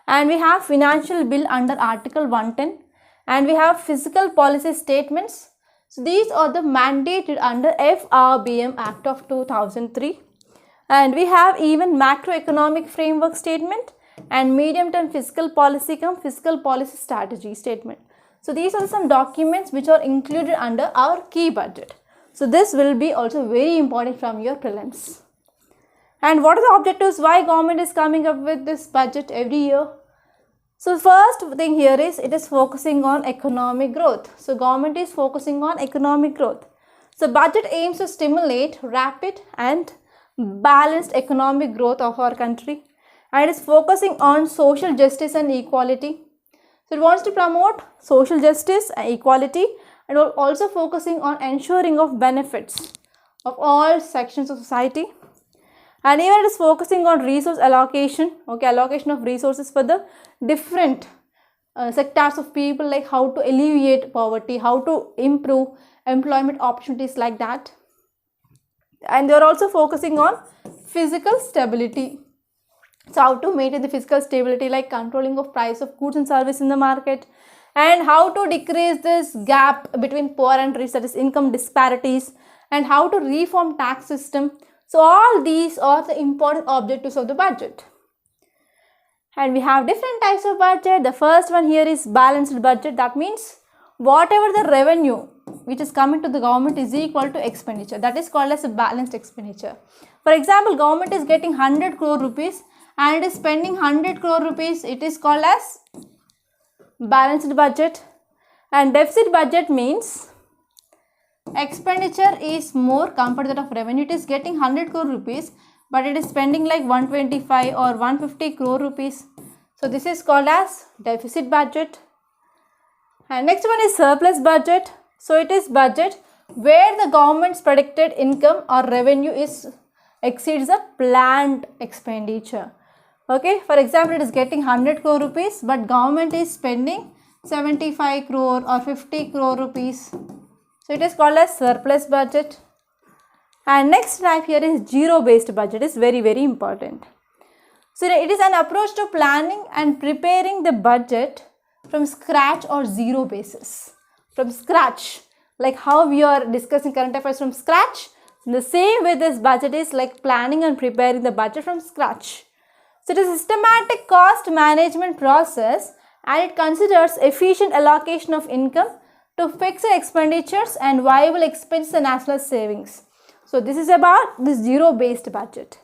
And we have financial bill under Article 110. And we have fiscal policy statements. So these are the mandated under FRBM Act of 2003. And we have even macroeconomic framework statement and medium-term fiscal policy strategy statement. So these are some documents which are included under our key budget. So this will be also very important from your prelims. And what are the objectives? Why government is coming up with this budget every year? So first thing here is it is focusing on economic growth. So government is focusing on economic growth. So budget aims to stimulate rapid and balanced economic growth of our country. And it is focusing on social justice and equality. So it wants to promote social justice and equality, and also focusing on ensuring of benefits of all sections of society. And even it is focusing on resource allocation, allocation of resources for the different sectors of people, like how to alleviate poverty, how to improve employment opportunities, like that. And they are also focusing on physical stability. So how to maintain the fiscal stability, like controlling of price of goods and services in the market, and how to decrease this gap between poor and rich, that is income disparities, and how to reform tax system. So all these are the important objectives of the budget. And we have different types of budget. The first one here is balanced budget. That means whatever the revenue which is coming to the government is equal to expenditure. That is called as a balanced expenditure. For example, government is getting 100 crore rupees and it is spending 100 crore rupees. It is called as balanced budget. And deficit budget means expenditure is more compared to that of revenue. It is getting 100 crore rupees but it is spending like 125 or 150 crore rupees. So this is called as deficit budget. And next one is surplus budget. So it is budget where the government's predicted income or revenue exceeds the planned expenditure. Okay, for example, it is getting 100 crore rupees but government is spending 75 crore or 50 crore rupees. So it is called as surplus budget. And next type here is zero based budget. Is very important. So it is an approach to planning and preparing the budget from scratch or zero basis. From scratch, like how we are discussing current affairs from scratch. In the same way, this budget is like planning and preparing the budget from scratch. So it is a systematic cost management process and it considers efficient allocation of income to fixed expenditures and viable expenses and as well as savings. So this is about this zero based budget.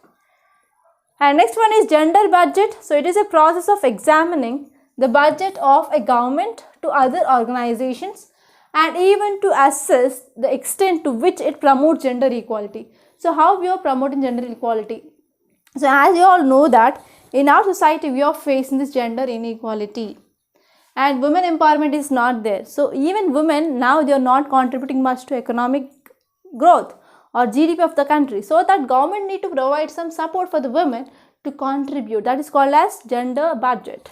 And next one is gender budget. So it is a process of examining the budget of a government to other organizations and even to assess the extent to which it promotes gender equality. So how we are promoting gender equality? So as you all know that in our society we are facing this gender inequality and women empowerment is not there. So even women now they are not contributing much to economic growth or GDP of the country. So that government need to provide some support for the women to contribute. That is called as gender budget.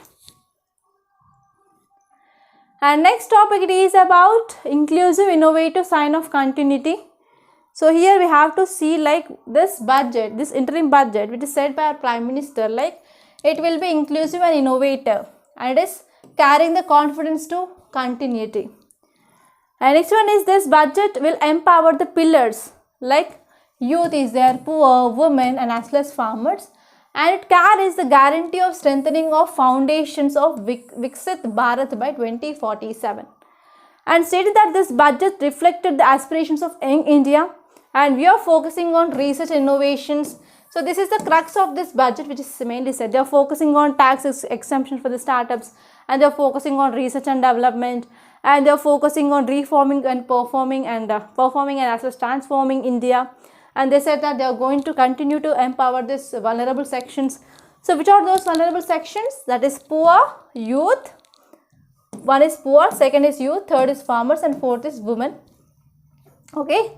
And next topic it is about inclusive innovative sign of continuity. So here we have to see like this budget, this interim budget which is said by our Prime Minister, like it will be inclusive and innovative and it is carrying the confidence to continuity. And next one is this budget will empower the pillars like youth is there, poor, women and as well as farmers, and it carries the guarantee of strengthening of foundations of Viksit Bharat by 2047. And stated that this budget reflected the aspirations of young India and we are focusing on research and innovations. So this is the crux of this budget which is mainly said. They are focusing on tax exemption for the startups and they are focusing on research and development and they are focusing on reforming and performing and as well as transforming India. And they said that they are going to continue to empower these vulnerable sections. So which are those vulnerable sections? That is poor, youth. One is poor, second is youth, third is farmers and fourth is women. Okay.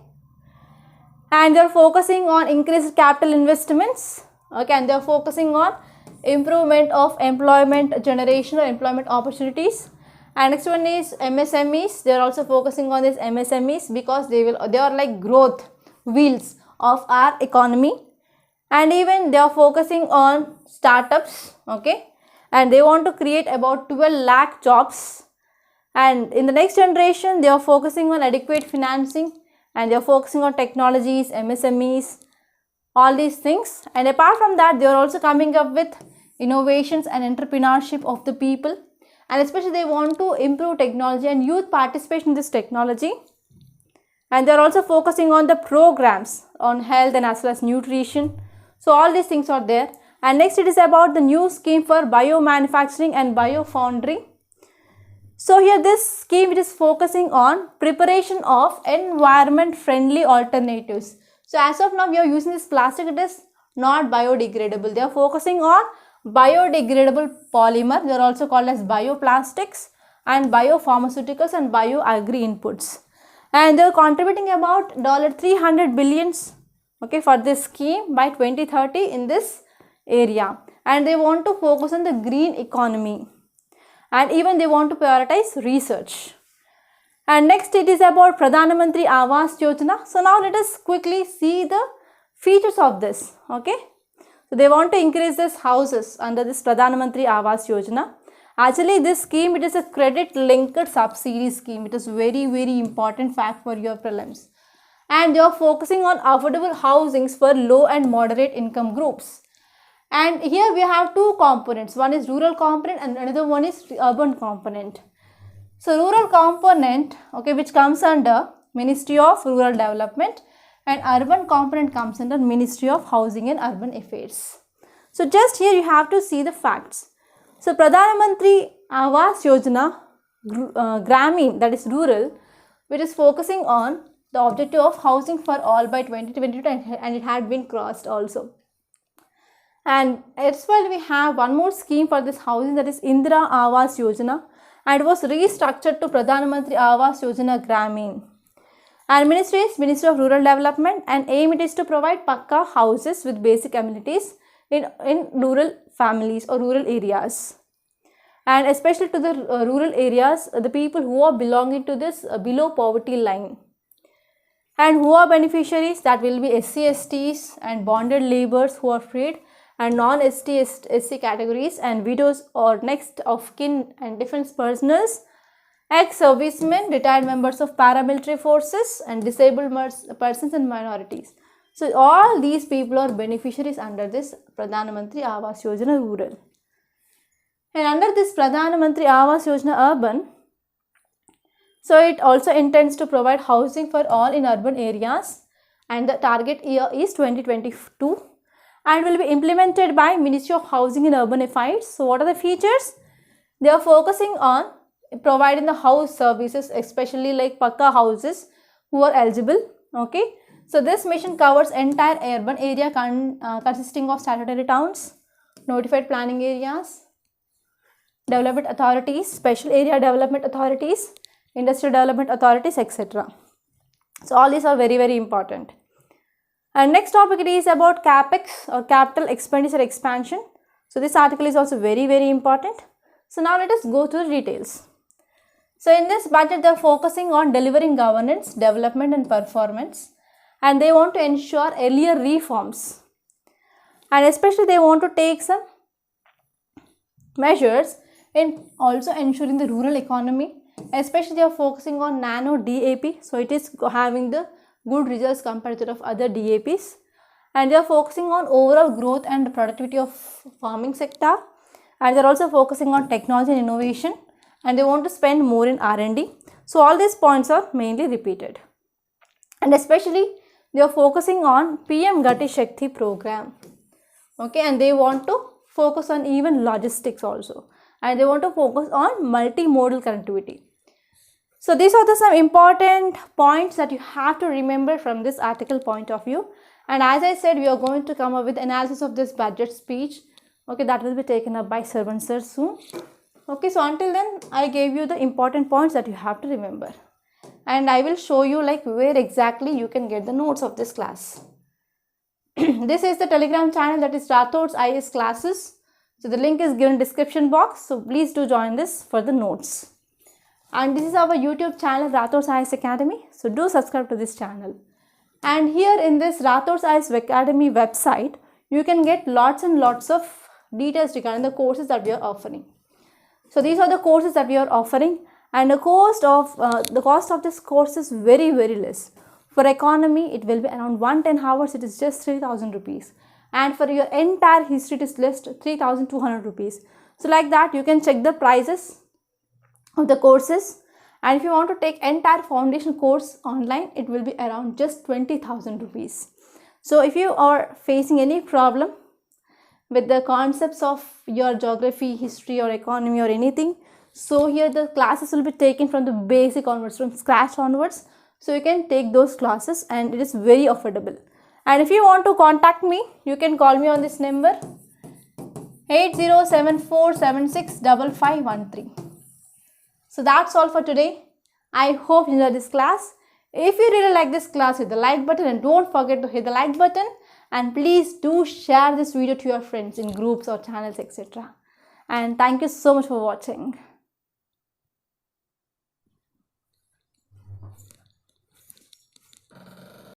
And they are focusing on increased capital investments. Okay. And they are focusing on improvement of employment generation or employment opportunities. And next one is MSMEs. They are also focusing on these MSMEs because they are like growth wheels of our economy. And even they are focusing on startups. Okay. And they want to create about 12 lakh jobs. And in the next generation, they are focusing on adequate financing and they are focusing on technologies, MSMEs, all these things. And apart from that, they are also coming up with innovations and entrepreneurship of the people. And especially they want to improve technology and youth participation in this technology. And they are also focusing on the programs on health and as well as nutrition. So all these things are there. And next it is about the new scheme for Biom Manufacturing and Biofoundry. So here this scheme which is focusing on preparation of environment friendly alternatives. So as of now we are using this plastic, it is not biodegradable. They are focusing on biodegradable polymer. They are also called as bioplastics and biopharmaceuticals and bioagri inputs. And they are contributing about $300 billion for this scheme by 2030 in this area. And they want to focus on the green economy. And even they want to prioritize research. And next it is about Pradhan Mantri Awas Yojana. So now let us quickly see the features of this. Okay. So they want to increase this houses under this Pradhan Mantri Awas Yojana. Actually this scheme, it is a credit linked subsidy scheme. It is very important fact for your prelims. And they are focusing on affordable housings for low and moderate income groups. And here we have two components. One is rural component and another one is urban component. So rural component, okay, which comes under Ministry of Rural Development, and urban component comes under Ministry of Housing and Urban Affairs. So just here you have to see the facts. So Pradhan Mantri Awas Yojana Gramin, that is rural, which is focusing on the objective of housing for all by 2022, and it had been crossed also. And as well, we have one more scheme for this housing, that is Indira Awas Yojana, and it was restructured to Pradhan Mantri Awas Yojana Gramin. And ministry is Ministry of Rural Development, and aim it is to provide pakka houses with basic amenities in rural families or rural areas, and especially to the rural areas, the people who are belonging to this below poverty line. And who are beneficiaries? That will be SC, STs and bonded laborers who are freed, and non-ST, SC categories, and widows or next of kin and defense personnel, ex-servicemen, retired members of paramilitary forces, and disabled persons and minorities. So all these people are beneficiaries under this Pradhan Mantri Awas Yojana Rural. And under this Pradhan Mantri Awas Yojana Urban, so it also intends to provide housing for all in urban areas, and the target year is 2022, and will be implemented by Ministry of Housing and Urban Affairs. So what are the features? They are focusing on providing the house services, especially like pakka houses who are eligible. Okay. So this mission covers entire urban area consisting of statutory towns, notified planning areas, development authorities, special area development authorities, industrial development authorities, etc. So all these are very, very important. And next topic, it is about CAPEX or capital expenditure expansion. So this article is also very, very important. So now let us go to the details. So in this budget, they are focusing on delivering governance, development and performance, and they want to ensure earlier reforms, and especially they want to take some measures in also ensuring the rural economy. Especially they are focusing on nano DAP, so it is having the good results compared to of other DAPs, and they are focusing on overall growth and productivity of farming sector, and they are also focusing on technology and innovation, and they want to spend more in R&D. So all these points are mainly repeated, and especially they are focusing on PM Gati Shakti program. Okay, and they want to focus on even logistics also, and they want to focus on multimodal connectivity. So these are some important points that you have to remember from this article point of view. And as I said, we are going to come up with analysis of this budget speech. Okay, that will be taken up by Servan sir soon. Okay, so until then, I gave you the important points that you have to remember. And I will show you like where exactly you can get the notes of this class. This is the Telegram channel, that is Rathods IS classes. So the link is given in description box. So please do join this for the notes. And this is our YouTube channel, Rathods IS Academy. So do subscribe to this channel. And here in this Rathods IS Academy website, you can get lots and lots of details regarding the courses that we are offering. So these are the courses that we are offering, and the cost of this course is very, very less. For economy, it will be around 110 hours. It is just 3,000 rupees. And for your entire history, it is just 3,200 rupees. So like that, you can check the prices of the courses, and if you want to take entire foundation course online, it will be around just 20,000 rupees. So if you are facing any problem with the concepts of your geography, history or economy or anything, so here the classes will be taken from the basic onwards, from scratch onwards. So you can take those classes, and it is very affordable. And if you want to contact me, you can call me on this number 8074765513. So that's all for today. I hope you enjoyed this class. If you really like this class, hit the like button, and don't forget to hit the like button, and please do share this video to your friends in groups or channels, etc. And thank you so much for watching.